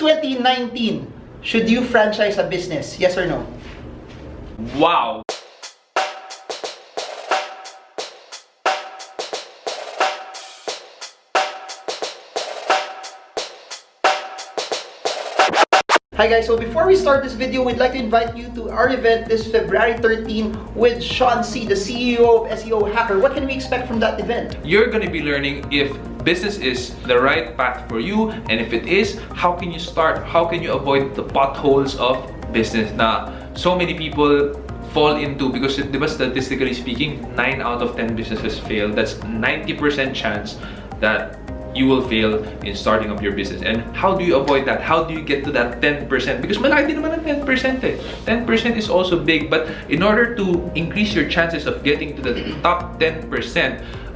2019, should you franchise a business? Yes or no? Wow! Hi guys, so before we start this video, we'd like to invite you to our event this February 13 with Sean C, the CEO of SEO Hacker. What can we expect from that event? You're going to be learning if business is the right path for you, and if it is, how can you start? How can you avoid the potholes of business na so many people fall into? Because statistically speaking, 9 out of 10 businesses fail. That's 90% chance that you will fail in starting up your business. And how do you avoid that? How do you get to that 10%? Because malaki din naman ang 10% eh. 10% is also big, but in order to increase your chances of getting to the top 10%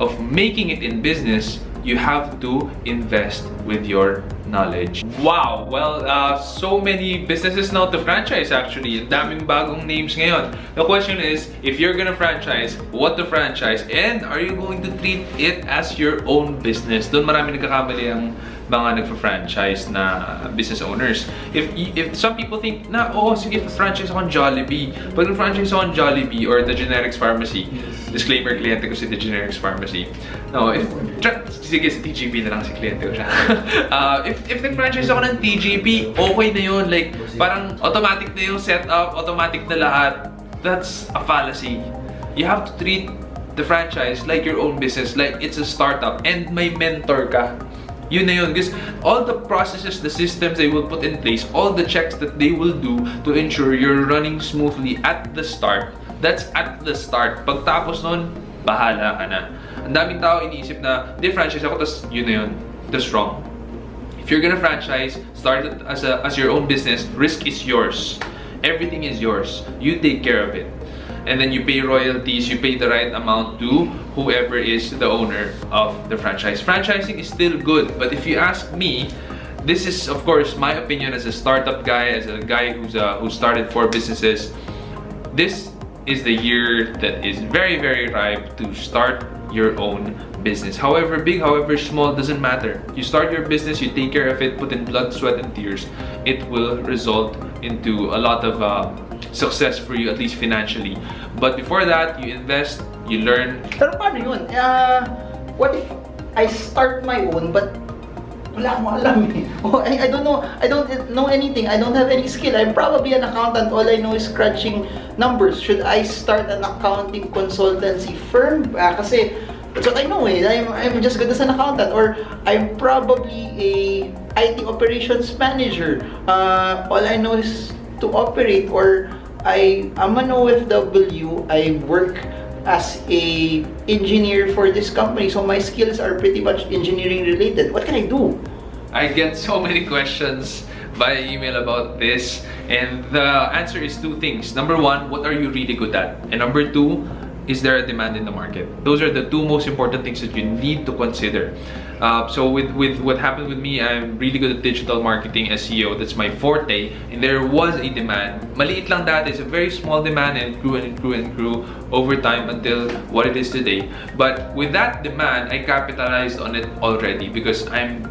of making it in business, you have to invest with your knowledge. Wow! Well, so many businesses now to franchise actually. Ang daming bagong names ngayon. The question is, if you're gonna franchise, what to franchise? And are you going to treat it as your own business? Doon marami nagkakamali ang mga nagpa-franchise na business owners. If some people think na, oh, sige, franchise ako ng Jollibee. Pag franchise ako ng Jollibee or the generics pharmacy, disclaimer, kliyente ko si the generics pharmacy. No, sige, sa TGP na lang si kliyente ko siya. if nag-franchise ako ng TGP, okay na yun. Like, parang automatic na yung setup, automatic na lahat. That's a fallacy. You have to treat the franchise like your own business, like it's a startup, and may mentor ka. Yun na yun. Because all the processes, the systems they will put in place, all the checks that they will do to ensure you're running smoothly at the start, that's at the start. Pagtapos nun, bahala ka na. Ang daming tao iniisip na, di franchise ako, tas yun na yun. That's wrong. If you're gonna franchise, start it as your own business, risk is yours. Everything is yours. You take care of it. And then you pay royalties, you pay the right amount to whoever is the owner of the franchise. Franchising is still good, but if you ask me, this is of course my opinion as a startup guy, as a guy who started 4 businesses. This is the year that is very, very ripe to start your own business. However big, however small, doesn't matter. You start your business, you take care of it, put in blood, sweat, and tears. It will result into a lot of success for you, at least financially. But before that, you invest, you learn. Pero paano yun? What if I start my own but wala akong alam eh. Oh, I don't know. I don't know anything. I don't have any skill. I'm probably an accountant. All I know is crunching numbers. Should I start an accounting consultancy firm? Kasi that's what I know eh. I'm just good as an accountant. Or I'm probably a IT operations manager. All I know is to operate. Or I'm an OFW. I work as a engineer for this company, so my skills are pretty much engineering related. What can I do? I get so many questions via email about this, and the answer is 2 things. Number 1, what are you really good at? And number 2, is there a demand in the market? Those are the 2 most important things that you need to consider. So with what happened with me, I'm really good at digital marketing, SEO. That's my forte, and there was a demand. Maliit lang dati, it's a very small demand, and it grew and it grew and grew over time until what it is today. But with that demand, I capitalized on it already because I'm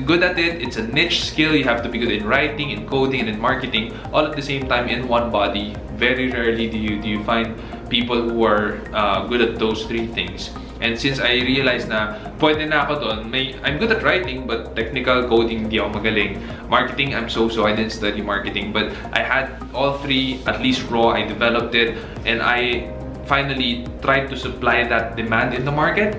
good at it. It's a niche skill. You have to be good in writing, in coding, and in marketing all at the same time in one body. Very rarely do you find people who are good at those 3 things. And since I realized na pwede na ako doon, I'm good at writing, but technical coding hindi ako magaling. Marketing, I'm so-so. I didn't study marketing, but I had all 3 at least raw. I developed it, and I finally tried to supply that demand in the market.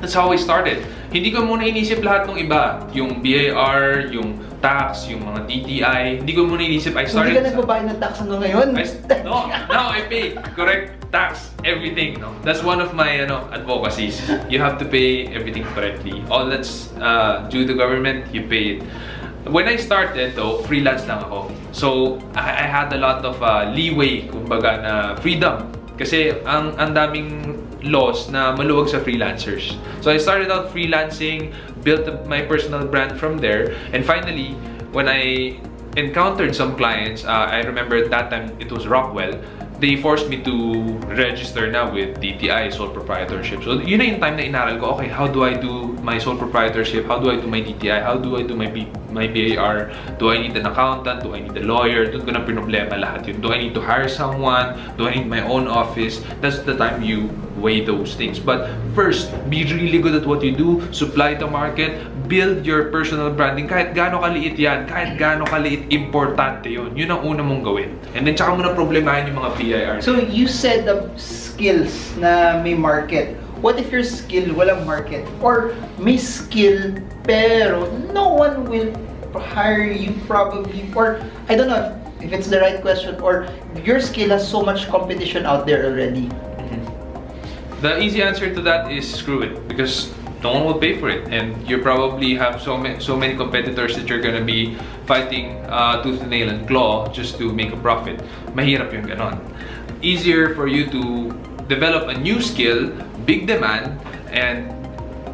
That's how I started. Hindi ko muna inisip lahat ng iba. Yung BAR, yung tax, yung mga DTI. Hindi ko muna inisip. I started... Hindi ka nagbabayad ng tax hanggang ngayon? No, I pay. Correct tax, everything. No? That's one of my advocacies. You have to pay everything correctly. All that's due to government, you pay it. When I started though, freelance lang ako. So, I had a lot of leeway, kumbaga, na freedom. Kasi ang daming laws na maluwag sa freelancers. So I started out freelancing, built up my personal brand from there, and finally, when I encountered some clients, I remember at that time it was Rockwell, they forced me to register now with DTI, sole proprietorship. So yun na yung time na inaral ko, okay, how do I do my sole proprietorship? How do I do my DTI? How do I do my my BAR? Do I need an accountant? Do I need a lawyer? Doon ko na pinoblema lahat yun. Do I need to hire someone? Do I need my own office? That's the time you weigh those things. But first, be really good at what you do. Supply the market. Build your personal branding. Kahit gaano kaliit yan, kahit gaano kaliit, importante yun. Yun ang una mong gawin. And then, tsaka mo na problemahin yung mga BIR. So, you said the skills na may market. What if your skill walang market? Or may skill pero no one will hire you probably? Or I don't know if it's the right question, or your skill has so much competition out there already. The easy answer to that is screw it, because no one will pay for it, and you probably have so many competitors that you're gonna be fighting tooth and nail and claw just to make a profit. Mahirap yung ganon. Easier for you to develop a new skill, big demand, and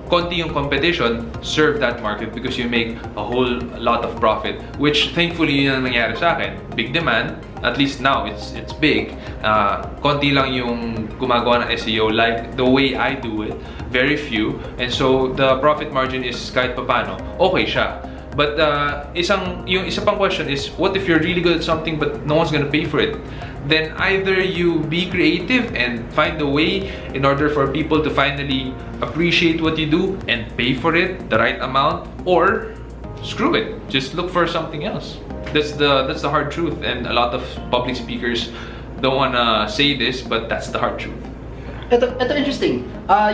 konti yung competition, serve that market because you make a whole lot of profit, which thankfully yun ang nangyari sa akin. Big demand, at least now it's big. Konti lang yung gumagawa ng SEO like the way I do it, very few, and so the profit margin is kahit papano okay siya. But yung isa pang question is, what if you're really good at something but no one's gonna pay for it? Then either you be creative and find a way in order for people to finally appreciate what you do and pay for it the right amount, or screw it, just look for something else. That's the hard truth, and a lot of public speakers don't wanna say this, but that's the hard truth. Ito interesting.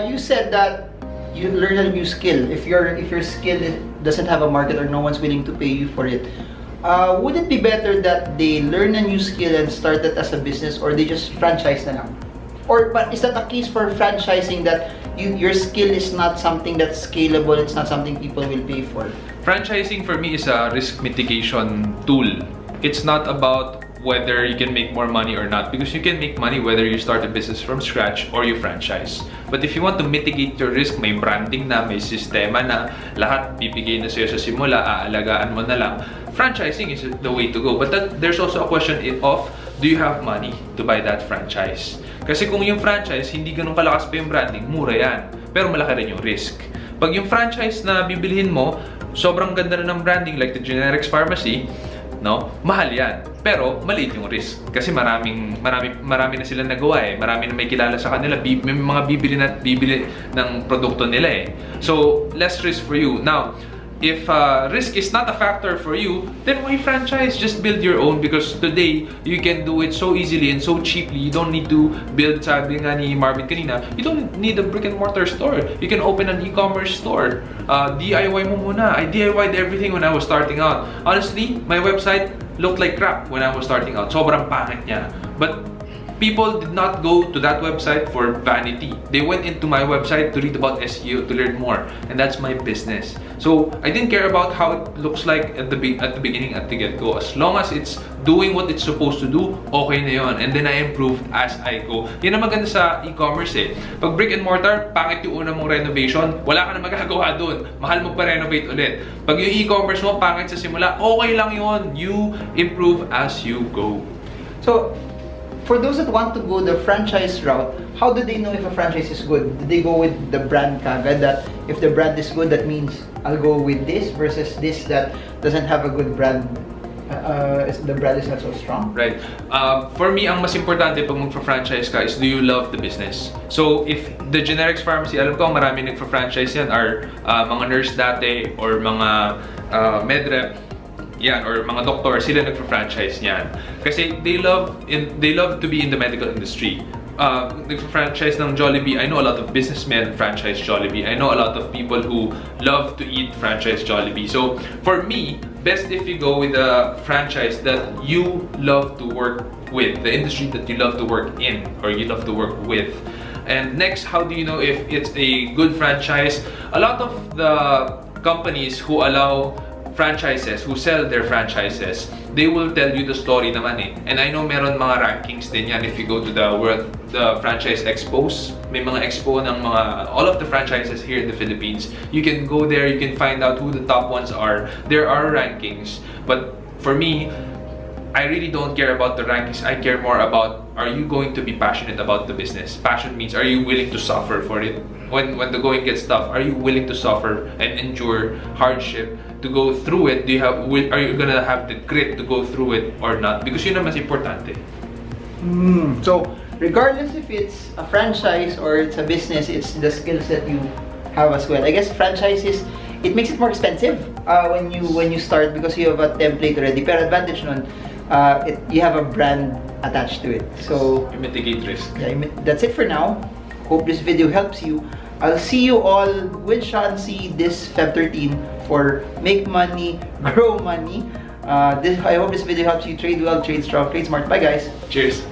You said that you learn a new skill. If your skill doesn't have a market or no one's willing to pay you for it, would it be better that they learn a new skill and start it as a business, or they just franchise na lang? Or but is that a case for franchising, that your skill is not something that's scalable, it's not something people will pay for? Franchising for me is a risk mitigation tool. It's not about whether you can make more money or not, because you can make money whether you start a business from scratch or you franchise. But if you want to mitigate your risk, may branding na, may sistema na, lahat bibigay na sa'yo sa simula, aalagaan mo na lang. Franchising is the way to go. But there's also a question of, do you have money to buy that franchise? Kasi kung yung franchise, hindi ganun kalakas pa yung branding, mura yan. Pero malaki rin yung risk. Pag yung franchise na bibilihin mo, sobrang ganda na ng branding, like the generics pharmacy, no? Mahal yan. Pero maliit yung risk kasi marami na silang nagawa eh. Marami na may kilala sa kanila, may mga bibili ng produkto nila eh. So, less risk for you. Now, if risk is not a factor for you, then why franchise? Just build your own, because today you can do it so easily and so cheaply. You don't need to build, sabi nga ni Marvin kanina, you don't need a brick and mortar store. You can open an e-commerce store. DIY mo muna. I DIY'd everything when I was starting out. Honestly, my website looked like crap when I was starting out. Sobrang pangit niya. But people did not go to that website for vanity. They went into my website to read about SEO, to learn more, and that's my business. So I didn't care about how it looks like at the beginning, at the get-go. As long as it's doing what it's supposed to do, okay na yun. And then I improved as I go. Yan ang maganda sa e-commerce eh. Pag brick and mortar, pangit yung una mong renovation, wala ka na magagawa dun. Mahal mo pa renovate ulit. Pag yung e-commerce mo, pangit sa simula, okay lang yun. You improve as you go. So, for those that want to go the franchise route, how do they know if a franchise is good? Do they go with the brand kagad, that if the brand is good, that means I'll go with this, versus this that doesn't have a good brand? The brand is not so strong? Right. For me, ang mas importante pag magpa-franchise ka is, do you love the business? So, if the generics pharmacy, alam ko ang marami nagpa-franchise yan are mga nurse dati or mga medrep, yan, or mga doktor, sila nagpa-franchise niyan. Kasi they love to be in the medical industry. Nagpa-franchise ng Jollibee, I know a lot of businessmen franchise Jollibee. I know a lot of people who love to eat franchise Jollibee. So, for me, best if you go with a franchise that you love to work with, the industry that you love to work in, or you love to work with. And next, how do you know if it's a good franchise? A lot of the companies who allow franchises, who sell their franchises, they will tell you the story naman eh. And I know meron mga rankings din yan if you go to the franchise expos. May mga expo ng all of the franchises here in the Philippines. You can go there, you can find out who the top ones are. There are rankings. But for me, I really don't care about the rankings. I care more about, are you going to be passionate about the business? Passion means, are you willing to suffer for it? When the going gets tough, are you willing to suffer and endure hardship to go through it? Are you gonna have the grit to go through it or not? Because yun ang mas importante. So, regardless if it's a franchise or it's a business, it's the skills that you have as well. I guess franchises, it makes it more expensive when you start because you have a template already. Pero advantage nun, you have a brand attached to it. So, You mitigate risk. yeah, that's it for now. Hope this video helps you. I'll see you all with Shansi this Feb 13 for Make Money, Grow Money. I hope this video helps you trade well, trade strong, trade smart. Bye guys. Cheers.